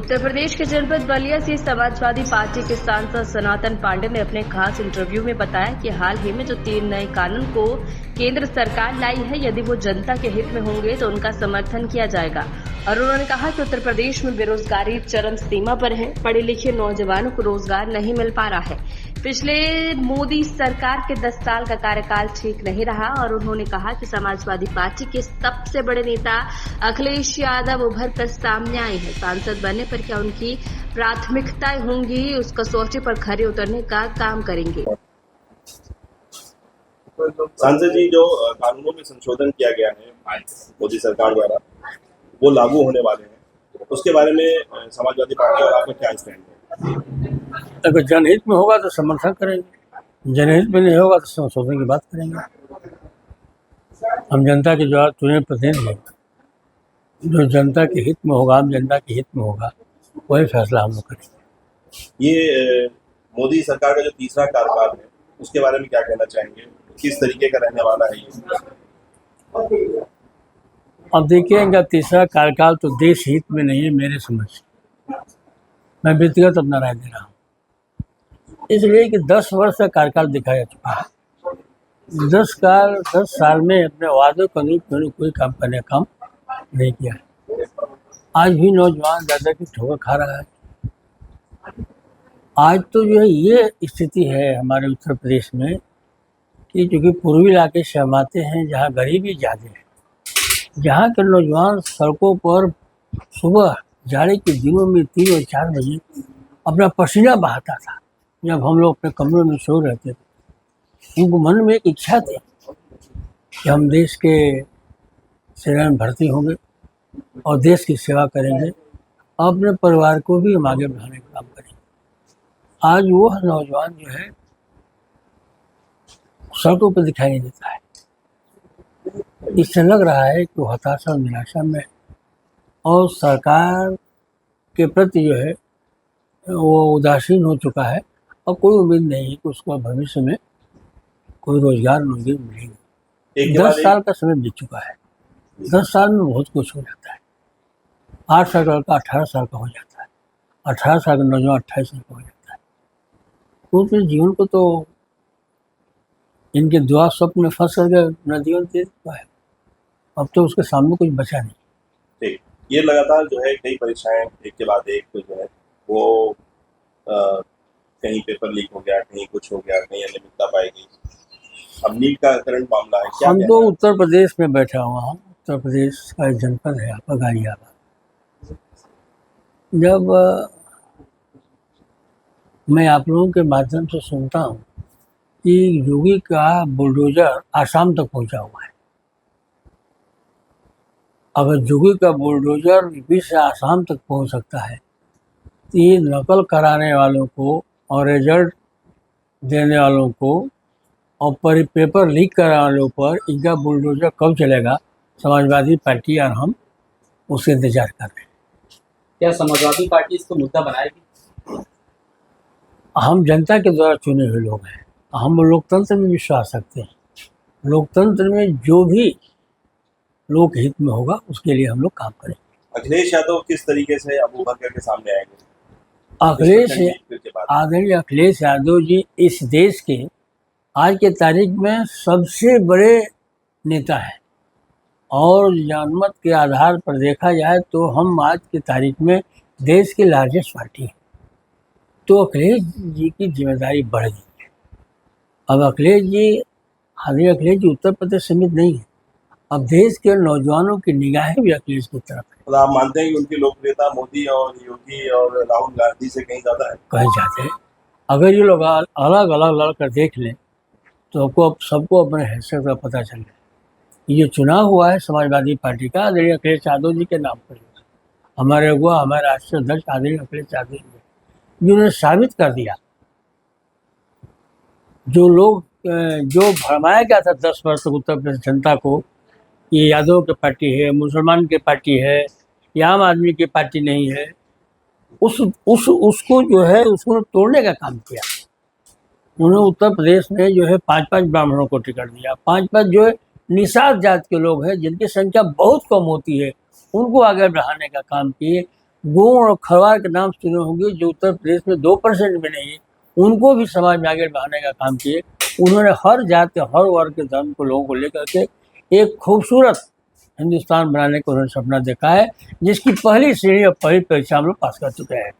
उत्तर प्रदेश के जनपद बलिया से समाजवादी पार्टी के सांसद सनातन पांडे ने अपने खास इंटरव्यू में बताया कि हाल ही में जो 3 नए कानून को केंद्र सरकार लाई है, यदि वो जनता के हित में होंगे तो उनका समर्थन किया जाएगा। और उन्होंने कहा कि उत्तर प्रदेश में बेरोजगारी चरम सीमा पर है, पढ़े लिखे नौजवानों को रोजगार नहीं मिल पा रहा है। पिछले मोदी सरकार के 10 साल का कार्यकाल ठीक नहीं रहा और उन्होंने कहा कि समाजवादी पार्टी के सबसे बड़े नेता अखिलेश यादव उभर कर सामने आए हैं। सांसद बनने पर क्या उनकी प्राथमिकताएं होंगी, उस कसौटी पर खरे उतरने का काम करेंगे। सांसद जी, जो कानूनों में संशोधन किया गया है मोदी सरकार द्वारा, वो लागू होने वाले हैं, उसके बारे में समाजवादी पार्टी और आपका क्या स्टैंड है? अगर जनहित में होगा तो समर्थन करेंगे, जनहित में नहीं होगा तो संशोधन की बात करेंगे। हम जनता के जो चुने प्रतिनिधि हैं, जो जनता के हित में होगा, हम जनता के हित में होगा, वही फैसला हम लोग करेंगे। ये मोदी सरकार का जो तीसरा कार्यकाल है, उसके बारे में क्या कहना चाहेंगे? किस तरीके का रहने वाला है ये? अब देखिए, इनका तीसरा कार्यकाल तो देश हित में नहीं है मेरे समझ से। मैं व्यक्तिगत अपना राय दे रहा हूँ, इसलिए कि 10 वर्ष का कार्यकाल दिखाया चुका है। 10 साल में अपने वादों के अनुरूप कोई काम करने का काम नहीं किया है। आज भी नौजवान दादा की ठोकर खा रहा है। आज तो जो है ये स्थिति है हमारे उत्तर प्रदेश में कि चूँकि पूर्वी इलाके से हम आते हैं, जहाँ गरीबी ज़्यादा है, जहाँ के नौजवान सड़कों पर सुबह जाड़े के दिनों में 3 और 4 बजे अपना पसीना बहाता था। जब हम लोग अपने कमरों में सो रहते थे, उनको मन में एक इच्छा थी कि हम देश के सेना में भर्ती होंगे और देश की सेवा करेंगे, अपने परिवार को भी हम आगे बढ़ाने का काम करेंगे। आज वो नौजवान जो है सड़कों पर दिखाई नहीं देता है। इससे लग रहा है कि वो हताशा और निराशा में और सरकार के प्रति जो है वो उदासीन हो चुका है और कोई उम्मीद नहीं है कि उसको भविष्य में कोई रोजगार नौकरी मिलेगी। 10 साल का समय बीत चुका है। 10 साल में बहुत कुछ हो जाता है। 8 साल का लड़का 18 साल का हो जाता है, 18 साल का नौजवान 28 साल का हो जाता है। तो फिर जीवन को तो इनके दुआ स्वप्न में फंस करके नदियों दे चुका है। अब तो उसके सामने कुछ बचा नहीं। ठीक, ये लगातार जो है कई परीक्षाएं एक के बाद एक जो है वो कहीं पेपर लीक हो गया, कहीं कुछ हो गया, कहीं अनियमितता पाई गई। अब नीट का करंट मामला है, क्या हम तो उत्तर प्रदेश में बैठा हुआ हूँ। उत्तर प्रदेश का एक जनपद है आपका गाजियाबाद। जब मैं आप लोगों के माध्यम से सुनता हूँ कि योगी का बुलडोजर आसाम तक पहुँचा हुआ है, अगर योगी का बुलडोजर यूपी से आसाम तक पहुँच सकता है तो ये नकल कराने वालों को और रिजल्ट देने वालों को और पेपर लीक कराने वालों पर इनका बुलडोजर कब चलेगा? समाजवादी पार्टी और हम उससे इंतजार कर रहे हैं। क्या समाजवादी पार्टी इसको मुद्दा बनाएगी? हम जनता के द्वारा चुने हुए लोग हैं, हम लोकतंत्र में विश्वास रखते हैं। लोकतंत्र में जो भी लोक हित में होगा उसके लिए हम लोग काम करेंगे। अखिलेश यादव किस तरीके से अब उभर करके सामने आएंगे? आदरणीय अखिलेश यादव जी इस देश के आज के तारीख में सबसे बड़े नेता हैं और जनमत के आधार पर देखा जाए तो हम आज की तारीख में देश की लार्जेस्ट पार्टी हैं। तो अखिलेश जी की जिम्मेदारी बढ़ गई है। अब अखिलेश जी उत्तर प्रदेश सीमित नहीं है, अब देश के नौजवानों की निगाहें भी अखिलेश की तरफ है। तो आप मानते हैं कि उनकी लोकप्रियता मोदी और योगी और राहुल गांधी से कहीं ज़्यादा है? कहीं ज़्यादा है। अगर ये लोग अलग अलग लड़कर देख लें तो सबको अपने हैसियत का पता चल जाए। ये चुनाव हुआ है समाजवादी पार्टी का आदरणीय अखिलेश यादव जी के नाम पर। हमारे अगुआ, हमारे राष्ट्रीय अध्यक्ष आदरणीय अखिलेश यादव जी जिन्होंने साबित कर दिया, जो भरमाया गया था 10 वर्ष तक उत्तर प्रदेश जनता को, ये यादव की पार्टी है, मुसलमान की पार्टी है, या आम आदमी की पार्टी नहीं है, उसको जो है उसको तोड़ने का काम किया। उन्होंने उत्तर प्रदेश में जो है 5-5 ब्राह्मणों को टिकट दिया, 5-5 जो है निषाद जात के लोग हैं जिनकी संख्या बहुत कम होती है, उनको आगे बढ़ाने का काम किए। गोंड और खरवार के नाम सुने होंगे, जो उत्तर प्रदेश में 2% भी नहीं है, उनको भी समाज में आगे बढ़ाने का काम किए। उन्होंने हर जाति, हर वर्ग के धर्म को लोगों को लेकर के एक खूबसूरत हिंदुस्तान बनाने का उन्होंने सपना देखा है, जिसकी पहली सीढ़ी और पहली परीक्षा हम लोग पास कर चुके हैं।